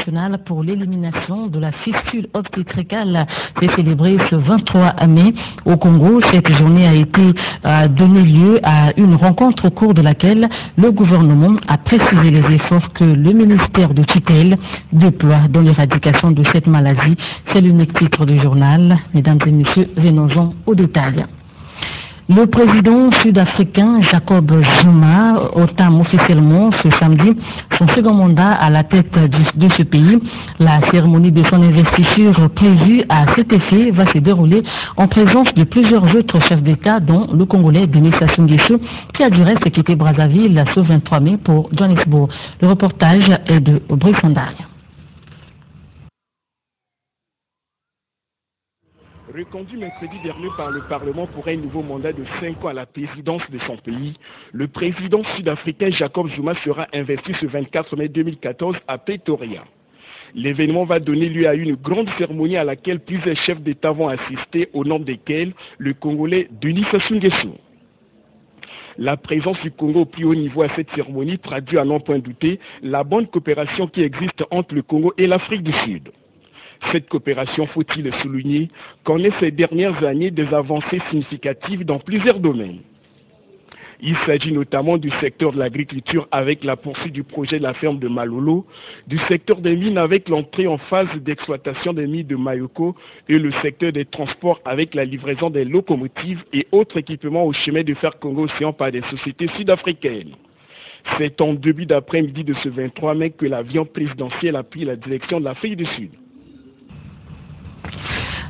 nationale pour l'élimination de la fistule obstétricale s'est célébrée ce 23 mai au Congo. Cette journée a été donné lieu à une rencontre au cours de laquelle le gouvernement a précisé les efforts que le ministère de tutelle déploie dans l'éradication de cette maladie. C'est l'unique titre du journal. Mesdames et messieurs, venons-en au détail. Le président sud-africain Jacob Zuma entame officiellement ce samedi son second mandat à la tête de ce pays. La cérémonie de son investiture prévue à cet effet va se dérouler en présence de plusieurs autres chefs d'État, dont le Congolais Denis Sassou Nguesso, qui a du reste quitté Brazzaville ce 23 mai pour Johannesburg. Le reportage est de Brice Sandaria. Reconduit mercredi dernier par le Parlement pour un nouveau mandat de 5 ans à la présidence de son pays, le président sud-africain Jacob Zuma sera investi ce 24 mai 2014 à Pretoria. L'événement va donner lieu à une grande cérémonie à laquelle plusieurs chefs d'État vont assister, au nombre desquels le Congolais Denis Sassou Nguesso. La présence du Congo au plus haut niveau à cette cérémonie traduit à n'en point douter la bonne coopération qui existe entre le Congo et l'Afrique du Sud. Cette coopération, faut-il le souligner, connaît ces dernières années des avancées significatives dans plusieurs domaines. Il s'agit notamment du secteur de l'agriculture avec la poursuite du projet de la ferme de Malolo, du secteur des mines avec l'entrée en phase d'exploitation des mines de Mayoko et le secteur des transports avec la livraison des locomotives et autres équipements au chemin de fer Congo-Océan par des sociétés sud-africaines. C'est en début d'après-midi de ce 23 mai que l'avion présidentiel a pris la direction de l'Afrique du Sud.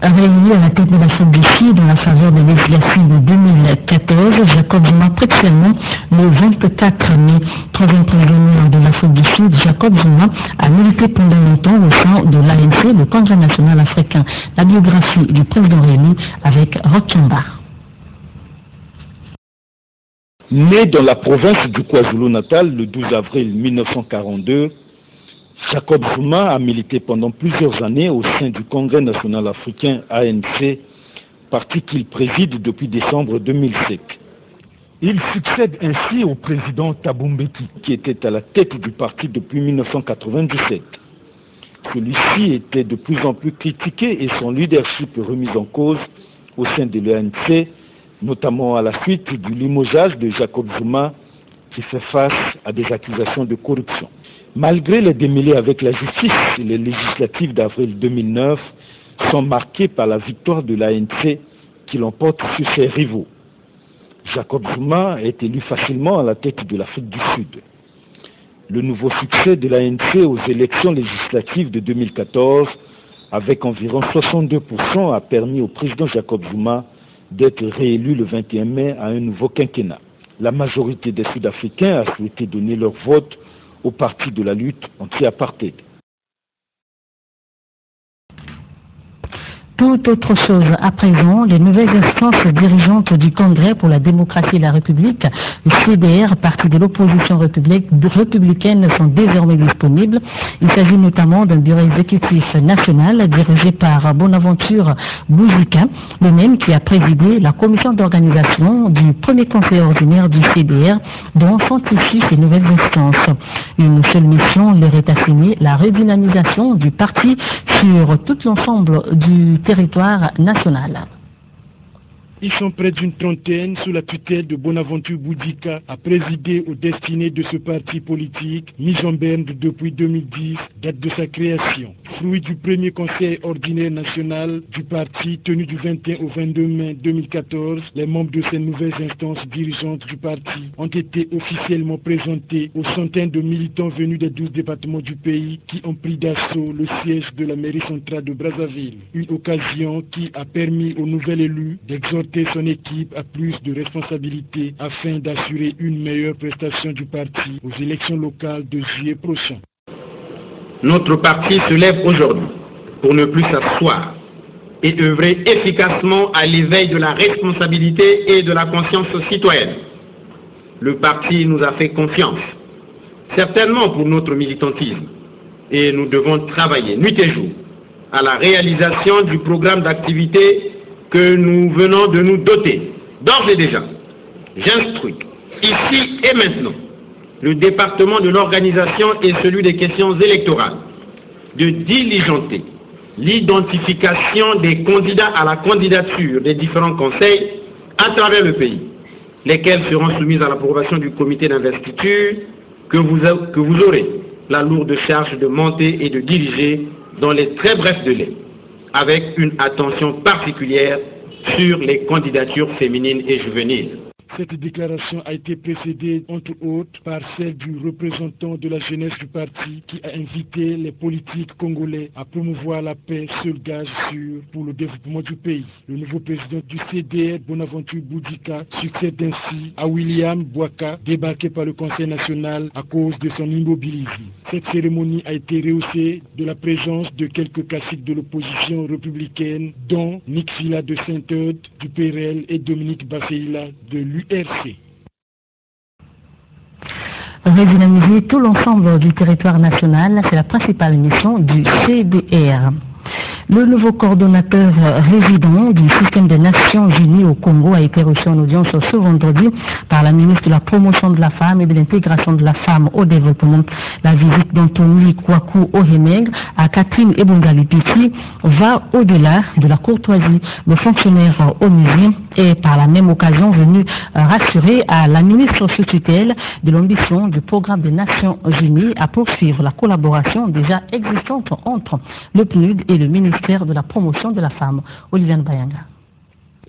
Réuni à la tête de l'Afrique du Sud dans la faveur des législatives de 2014, Jacob Zuma prête seulement le 24 mai. Troisième président de l'Afrique du Sud, Jacob Zuma a milité pendant longtemps au sein de l'ANC, le Congrès national africain. La biographie du président réélu avec Rokiamba. Né dans la province du KwaZulu-Natal le 12 avril 1942, Jacob Zuma a milité pendant plusieurs années au sein du Congrès national africain ANC, parti qu'il préside depuis décembre 2007. Il succède ainsi au président Thabo Mbeki, qui était à la tête du parti depuis 1997. Celui-ci était de plus en plus critiqué et son leadership remis en cause au sein de l'ANC, notamment à la suite du limogeage de Jacob Zuma, qui fait face à des accusations de corruption. Malgré les démêlés avec la justice, les législatives d'avril 2009 sont marquées par la victoire de l'ANC qui l'emporte sur ses rivaux. Jacob Zuma est élu facilement à la tête de l'Afrique du Sud. Le nouveau succès de l'ANC aux élections législatives de 2014, avec environ 62%, a permis au président Jacob Zuma d'être réélu le 21 mai à un nouveau quinquennat. La majorité des Sud-Africains a souhaité donner leur vote au parti de la lutte anti-apartheid. Tout autre chose à présent, les nouvelles instances dirigeantes du Congrès pour la démocratie et la République, le CDR, parti de l'opposition républicaine, sont désormais disponibles. Il s'agit notamment d'un bureau exécutif national dirigé par Bonaventure Bouzika, le même qui a présidé la commission d'organisation du premier conseil ordinaire du CDR, dont sont issues ces nouvelles instances. Une seule mission leur est assignée, la redynamisation du parti sur tout l'ensemble du territoire national. Ils sont près d'une trentaine sous la tutelle de Bonaventure Bouzika à présider aux destinées de ce parti politique mis en berne depuis 2010, date de sa création. Fruit du premier conseil ordinaire national du parti tenu du 21 au 22 mai 2014, les membres de ces nouvelles instances dirigeantes du parti ont été officiellement présentés aux centaines de militants venus des 12 départements du pays qui ont pris d'assaut le siège de la mairie centrale de Brazzaville. Une occasion qui a permis au nouvel élu d'exhorter son équipe à plus de responsabilités afin d'assurer une meilleure prestation du parti aux élections locales de juillet prochain. Notre parti se lève aujourd'hui pour ne plus s'asseoir et œuvrer efficacement à l'éveil de la responsabilité et de la conscience citoyenne. Le parti nous a fait confiance, certainement pour notre militantisme, et nous devons travailler nuit et jour à la réalisation du programme d'activité que nous venons de nous doter. D'ores et déjà, j'instruis, ici et maintenant, le département de l'organisation et celui des questions électorales, de diligenter l'identification des candidats à la candidature des différents conseils à travers le pays, lesquels seront soumis à l'approbation du comité d'investiture que vous aurez la lourde charge de monter et de diriger dans les très brefs délais, avec une attention particulière sur les candidatures féminines et juvéniles. Cette déclaration a été précédée, entre autres, par celle du représentant de la jeunesse du parti qui a invité les politiques congolais à promouvoir la paix, seul gage sûr pour le développement du pays. Le nouveau président du CDR, Bonaventure Boudika, succède ainsi à William Bouaka, débarqué par le Conseil national à cause de son immobilisme. Cette cérémonie a été rehaussée de la présence de quelques classiques de l'opposition républicaine, dont Nick Fila de Saint-Eudes du PRL et Dominique Basseila de l'URC. Redynamiser tout l'ensemble du territoire national, c'est la principale mission du CDR. Le nouveau coordonnateur résident du système des Nations Unies au Congo a été reçu en audience ce vendredi par la ministre de la Promotion de la Femme et de l'Intégration de la Femme au Développement. La visite d'Anthony Kouakou Ohemeng à Catherine Ebongali-Piti va au-delà de la courtoisie. Le fonctionnaire ONU est par la même occasion venu rassurer à la ministre sous tutelle de l'ambition du programme des Nations Unies à poursuivre la collaboration déjà existante entre le PNUD et le ministère de la Promotion de la Femme. Olivier Bayanga.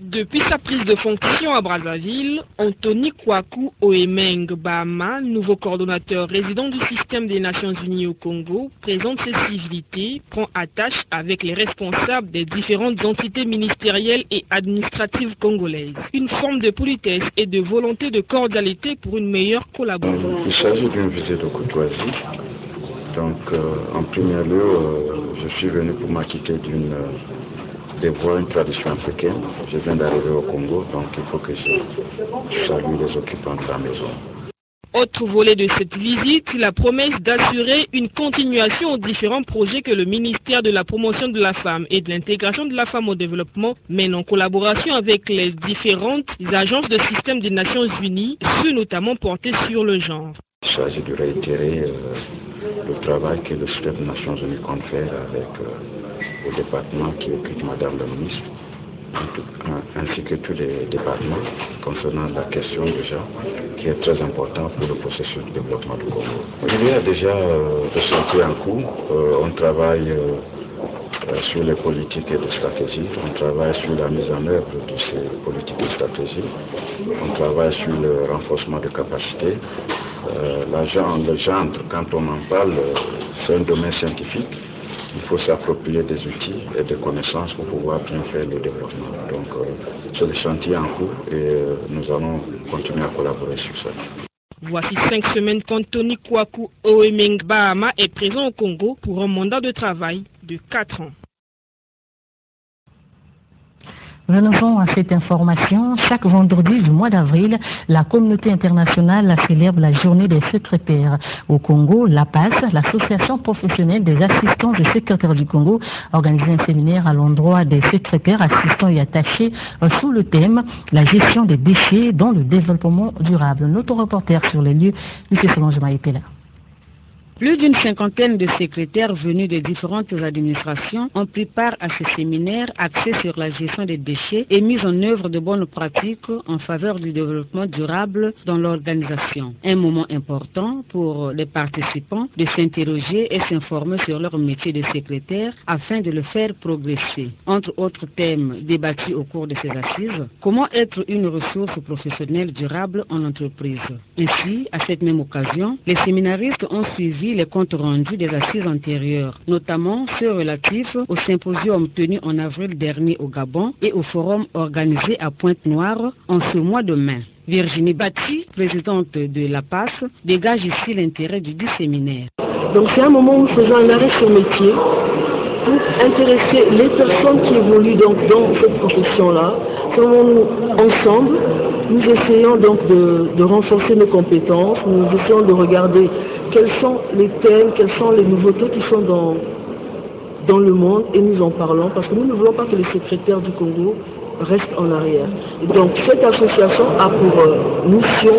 Depuis sa prise de fonction à Brazzaville, Anthony Kouakou Ohemeng Bahama, nouveau coordonnateur résident du système des Nations Unies au Congo, présente ses civilités, prend attache avec les responsables des différentes entités ministérielles et administratives congolaises. Une forme de politesse et de volonté de cordialité pour une meilleure collaboration. Il s'agit d'une visite de courtoisie. Donc, en premier lieu, je suis venu pour m'acquitter de voir une tradition africaine. Je viens d'arriver au Congo, donc il faut que je salue les occupants de la maison. Autre volet de cette visite, la promesse d'assurer une continuation aux différents projets que le ministère de la Promotion de la Femme et de l'Intégration de la Femme au Développement mène en collaboration avec les différentes agences de système des Nations Unies, ceux notamment portés sur le genre. Il s'agit de réitérer le travail que le système des Nations Unies compte faire avec le département qui occupe Madame la ministre, ainsi que tous les départements concernant la question du genre, qui est très important pour le processus de développement du Congo. Il y a déjà des chantiers en cours. On travaille sur les politiques et les stratégies, on travaille sur la mise en œuvre de ces politiques et stratégies, on travaille sur le renforcement de capacités. Le gendre, quand on en parle, c'est un domaine scientifique. Il faut s'approprier des outils et des connaissances pour pouvoir bien faire le développement. Donc, c'est le chantier en cours et nous allons continuer à collaborer sur ça. Voici 5 semaines qu'Anthony Kouakou Ohemeng Bahama est présent au Congo pour un mandat de travail de 4 ans. Venons à cette information. Chaque vendredi du mois d'avril, la communauté internationale célèbre la journée des secrétaires. Au Congo, l'APAS, l'association professionnelle des assistants et secrétaires du Congo, a organisé un séminaire à l'endroit des secrétaires, assistants et attachés sous le thème « La gestion des déchets dans le développement durable ». Notre reporter sur les lieux, M. Solange Maïpela. Plus d'une cinquantaine de secrétaires venus de différentes administrations ont pris part à ce séminaire axé sur la gestion des déchets et mise en œuvre de bonnes pratiques en faveur du développement durable dans l'organisation. Un moment important pour les participants de s'interroger et s'informer sur leur métier de secrétaire afin de le faire progresser. Entre autres thèmes débattus au cours de ces assises, comment être une ressource professionnelle durable en entreprise. Ainsi, à cette même occasion, les séminaristes ont suivi les comptes rendus des assises antérieures, notamment ceux relatifs au symposium tenu en avril dernier au Gabon et au forum organisé à Pointe-Noire en ce mois de mai. Virginie Bati, présidente de l'APAS, dégage ici l'intérêt du séminaire. Donc c'est un moment où nous faisons un arrêt sur métier pour intéresser les personnes qui évoluent donc dans cette profession-là. Comment nous, ensemble, nous essayons donc de renforcer nos compétences, nous essayons de regarder quels sont les thèmes, quelles sont les nouveautés qui sont dans le monde et nous en parlons parce que nous ne voulons pas que les secrétaires du Congo restent en arrière. Et donc cette association a pour mission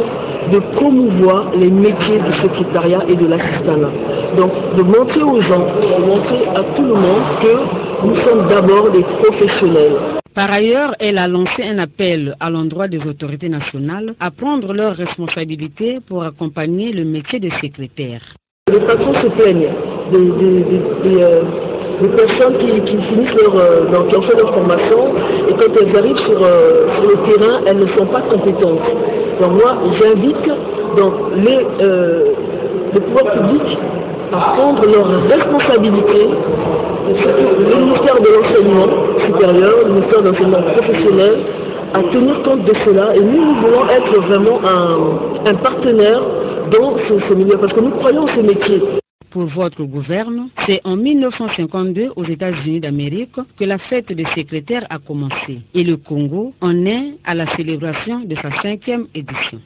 de promouvoir les métiers du secrétariat et de l'assistanat. Donc de montrer aux gens, de montrer à tout le monde que nous sommes d'abord des professionnels. Par ailleurs, elle a lancé un appel à l'endroit des autorités nationales à prendre leurs responsabilités pour accompagner le métier de secrétaire. Les patrons se plaignent des personnes qui finissent qui ont fait leur formation et quand elles arrivent sur le terrain, elles ne sont pas compétentes. Donc moi, j'invite les pouvoirs publics à prendre leurs responsabilités, et surtout le ministère de l'enseignement supérieur, le ministère de l'enseignement professionnel, à tenir compte de cela. Et nous voulons être vraiment un partenaire dans ce milieu, parce que nous croyons en ce métier. Pour votre gouverne, c'est en 1952 aux États-Unis d'Amérique que la fête des secrétaires a commencé. Et le Congo en est à la célébration de sa 5e édition.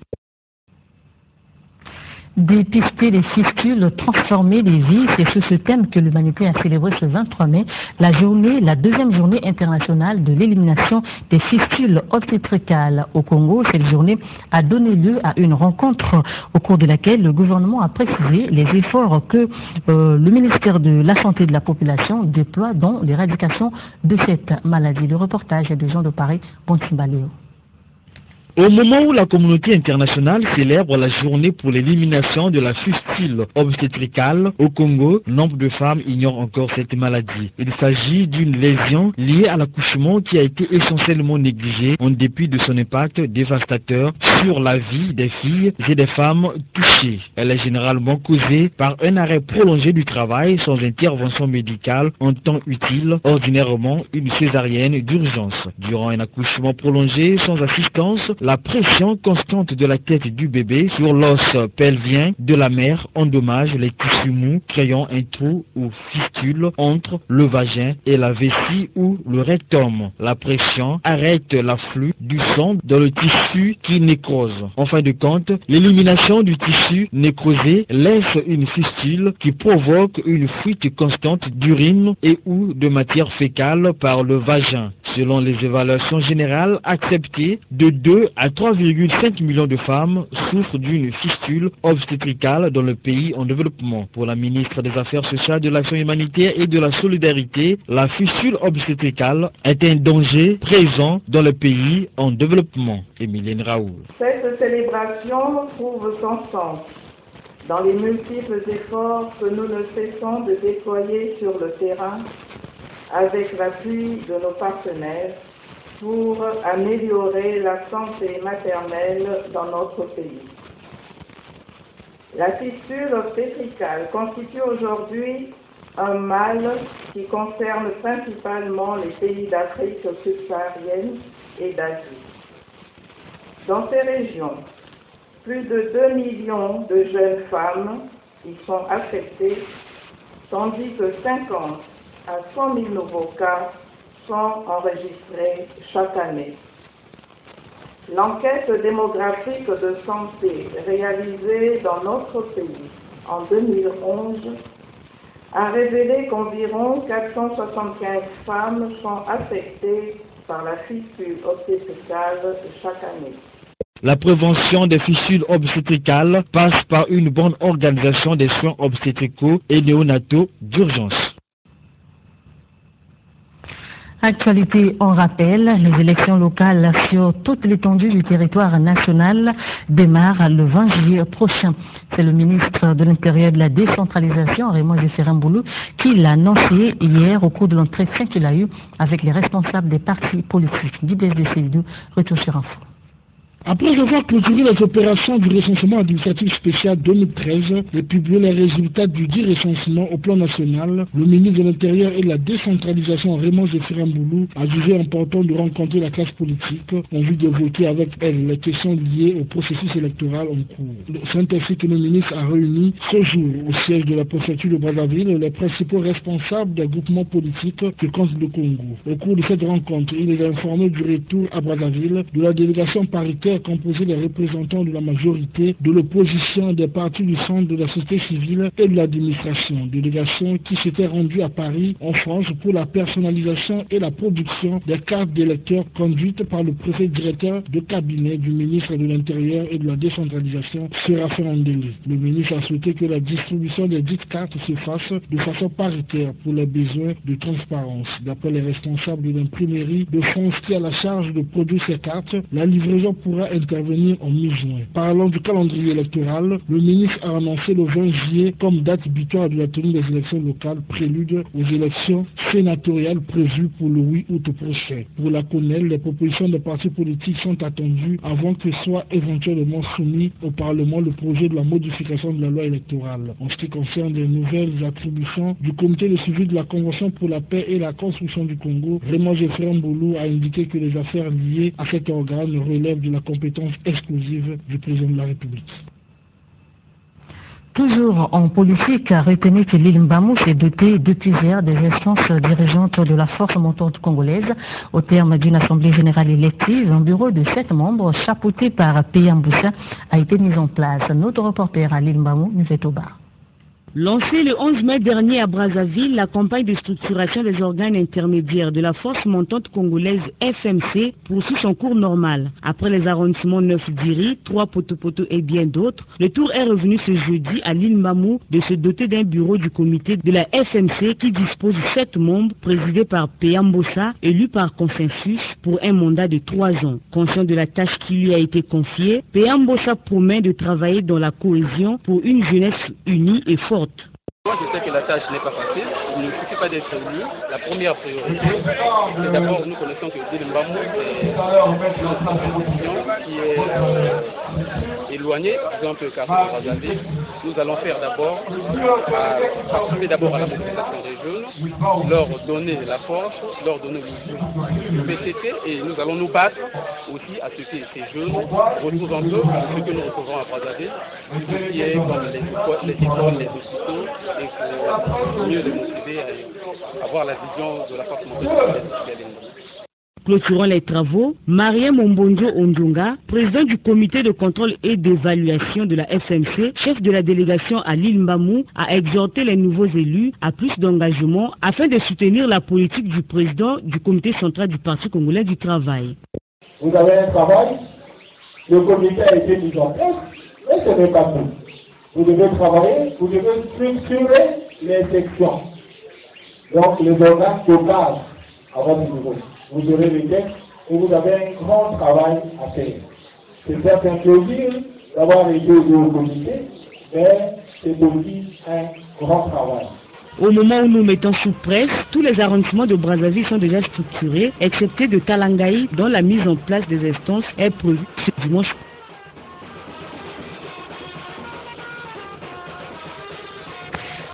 Dépister les fistules, transformer les vies, c'est sous ce thème que l'humanité a célébré ce 23 mai la deuxième journée internationale de l'élimination des fistules obstétricales au Congo. Cette journée a donné lieu à une rencontre au cours de laquelle le gouvernement a précisé les efforts que le ministère de la Santé et de la Population déploie dans l'éradication de cette maladie. Le reportage est de Jean de Paris, Bontimbaléo. Au moment où la communauté internationale célèbre la journée pour l'élimination de la fistule obstétricale au Congo, nombre de femmes ignorent encore cette maladie. Il s'agit d'une lésion liée à l'accouchement qui a été essentiellement négligée en dépit de son impact dévastateur sur la vie des filles et des femmes touchées. Elle est généralement causée par un arrêt prolongé du travail sans intervention médicale en temps utile, ordinairement une césarienne d'urgence. Durant un accouchement prolongé sans assistance, la pression constante de la tête du bébé sur l'os pelvien de la mère endommage les tissus mous, créant un trou ou fistule entre le vagin et la vessie ou le rectum. La pression arrête l'afflux du sang dans le tissu qui nécrose. En fin de compte, l'élimination du tissu nécrosé laisse une fistule qui provoque une fuite constante d'urine et ou de matière fécale par le vagin. Selon les évaluations générales acceptées, de 2 à 3,5 millions de femmes souffrent d'une fistule obstétricale dans le pays en développement. Pour la ministre des Affaires sociales, de l'Action humanitaire et de la solidarité, la fistule obstétricale est un danger présent dans le pays en développement. Émilienne Raoul. Cette célébration trouve son sens dans les multiples efforts que nous ne cessons de déployer sur le terrain avec l'appui de nos partenaires pour améliorer la santé maternelle dans notre pays. La fistule obstétricale constitue aujourd'hui un mal qui concerne principalement les pays d'Afrique subsaharienne et d'Asie. Dans ces régions, plus de 2 millions de jeunes femmes y sont affectées, tandis que 50 à 100 000 nouveaux cas sont enregistrés chaque année. L'enquête démographique de santé réalisée dans notre pays en 2011 a révélé qu'environ 475 femmes sont affectées par la fistule obstétricale chaque année. La prévention des fistules obstétricales passe par une bonne organisation des soins obstétricaux et néonataux d'urgence. Actualité en rappel, les élections locales sur toute l'étendue du territoire national démarrent le 20 juillet prochain. C'est le ministre de l'Intérieur et de la Décentralisation, Raymond Zefferamboulou, qui l'a annoncé hier au cours de l'entretien qu'il a eu avec les responsables des partis politiques. Guides de Cédou, retour sur info. Après avoir clôturé les opérations du recensement administratif spécial 2013 et publié les résultats du dit recensement au plan national, le ministre de l'Intérieur et de la Décentralisation, Raymond Zefferamboulou, a jugé important de rencontrer la classe politique en vue de voter avec elle les questions liées au processus électoral en cours. C'est ainsi que le ministre a réuni ce jour au siège de la préfecture de Brazzaville les principaux responsables des groupements politiques qui comptent le Congo. Au cours de cette rencontre, il les a informés du retour à Brazzaville de la délégation paritaire a composé les représentants de la majorité, de l'opposition, des partis du centre, de la société civile et de l'administration. Délégation qui s'était rendue à Paris, en France, pour la personnalisation et la production des cartes d'électeurs conduites par le préfet directeur de cabinet du ministre de l'Intérieur et de la décentralisation, Séraphin Andeli. Le ministre a souhaité que la distribution des dites cartes se fasse de façon paritaire pour les besoins de transparence. D'après les responsables de l'imprimerie de France qui a la charge de produire ces cartes, la livraison pourra intervenir en mi-juin. Parlant du calendrier électoral, le ministre a annoncé le 20 juillet comme date butoir de la tenue des élections locales, prélude aux élections sénatoriales prévues pour le 8 août prochain. Pour la CONEL, les propositions des partis politiques sont attendues avant que soit éventuellement soumis au Parlement le projet de la modification de la loi électorale. En ce qui concerne les nouvelles attributions du comité de suivi de la Convention pour la paix et la construction du Congo, Raymond Geoffrey Mboulou a indiqué que les affaires liées à cet organe relèvent de la compétence exclusive du président de la République. Toujours en politique, retenez que l'île Mbamou s'est dotée depuis hier des instances dirigeantes de la force montante congolaise. Au terme d'une assemblée générale élective, un bureau de 7 membres, chapeauté par P. Mboussa, a été mis en place. Notre reporter à l'île Mbamou, Nuzet Obar. Lancée le 11 mai dernier à Brazzaville, la campagne de structuration des organes intermédiaires de la force montante congolaise FMC poursuit son cours normal. Après les arrondissements 9 d'Iri, 3 Poto-Poto et bien d'autres, le tour est revenu ce jeudi à l'île Mbamou de se doter d'un bureau du comité de la FMC qui dispose de 7 membres présidé par P. Mbossa, élu par consensus pour un mandat de 3 ans. Conscient de la tâche qui lui a été confiée, P. Mbossa promet de travailler dans la cohésion pour une jeunesse unie et forte. Moi, je sais que la tâche n'est pas facile, il ne suffit pas d'être élu. La première priorité, c'est d'abord, nous connaissons que l'île Mbamou est une position qui est éloignée, par exemple, car Brazzaville. Nous allons faire d'abord, participer d'abord à la mobilisation des jeunes, leur donner la force, leur donner le PCT, et nous allons nous battre aussi à ce que ces jeunes retrouvent un peu ce que nous recevons à Brazzaville, ce qui est comme les écoles, les hôpitaux, et pour mieux les motiver à avoir la vision de la force montante. Clôturant les travaux, Marien Mombonjo Ondunga, président du comité de contrôle et d'évaluation de la FMC, chef de la délégation à l'île Mbamou, a exhorté les nouveaux élus à plus d'engagement afin de soutenir la politique du président du comité central du Parti congolais du travail. Vous avez un travail, le comité a été mis en place, mais ce n'est pas tout. Vous devez travailler, vous devez structurer les sections. Donc les organes de base à votre niveau. Vous aurez les textes et vous avez un grand travail à faire. C'est certes un plaisir d'avoir été au comité, mais c'est aussi un grand travail. Au moment où nous mettons sous presse, tous les arrondissements de Brazzaville sont déjà structurés, excepté de Talangaï, dont la mise en place des instances est prévue ce dimanche.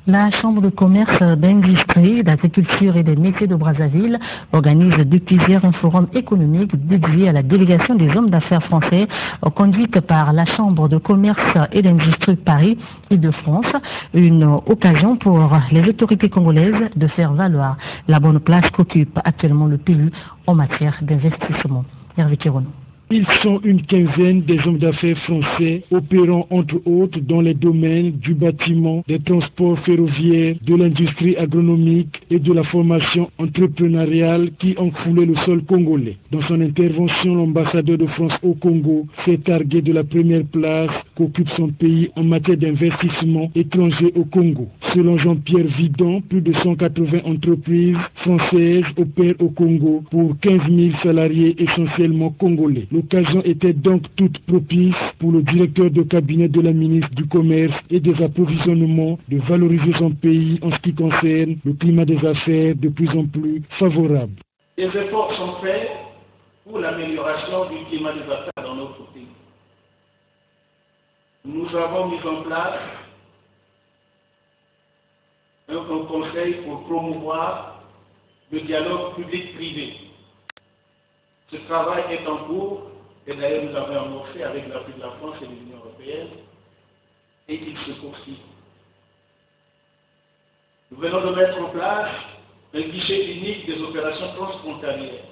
La Chambre de commerce, d'industrie, d'agriculture et des métiers de Brazzaville organise depuis hier un forum économique dédié à la délégation des hommes d'affaires français conduite par la Chambre de commerce et d'industrie Paris Île-de-France. Une occasion pour les autorités congolaises de faire valoir la bonne place qu'occupe actuellement le pays en matière d'investissement. Hervé Kirono. Ils sont une quinzaine des hommes d'affaires français opérant entre autres dans les domaines du bâtiment, des transports ferroviaires, de l'industrie agronomique et de la formation entrepreneuriale qui ont foulé le sol congolais. Dans son intervention, l'ambassadeur de France au Congo s'est targué de la première place qu'occupe son pays en matière d'investissement étranger au Congo. Selon Jean-Pierre Vidon, plus de 180 entreprises françaises opèrent au Congo pour 15 000 salariés essentiellement congolais. L'occasion était donc toute propice pour le directeur de cabinet de la ministre du Commerce et des Approvisionnements de valoriser son pays en ce qui concerne le climat des affaires de plus en plus favorable. Des efforts sont faits pour l'amélioration du climat des affaires dans notre pays. Nous avons mis en place un conseil pour promouvoir le dialogue public-privé. Ce travail est en cours, et d'ailleurs nous avons amorcé avec l'appui de la France et de l'Union européenne, et il se poursuit. Nous venons de mettre en place un guichet unique des opérations transfrontalières.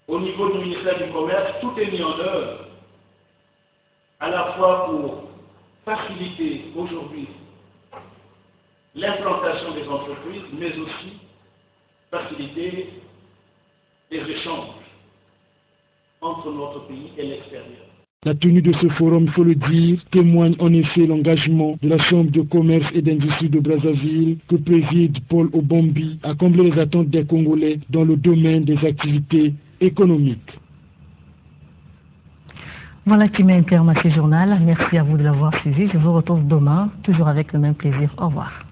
au niveau du ministère du Commerce, tout est mis en œuvre, à la fois pour faciliter aujourd'hui l'implantation des entreprises, mais aussi faciliter les échanges entre notre pays et l'extérieur. La tenue de ce forum, il faut le dire, témoigne en effet l'engagement de la Chambre de commerce et d'industrie de Brazzaville que préside Paul Obombi à combler les attentes des Congolais dans le domaine des activités économiques. Voilà qui met un terme à ce journal. Merci à vous de l'avoir suivi. Je vous retrouve demain, toujours avec le même plaisir. Au revoir.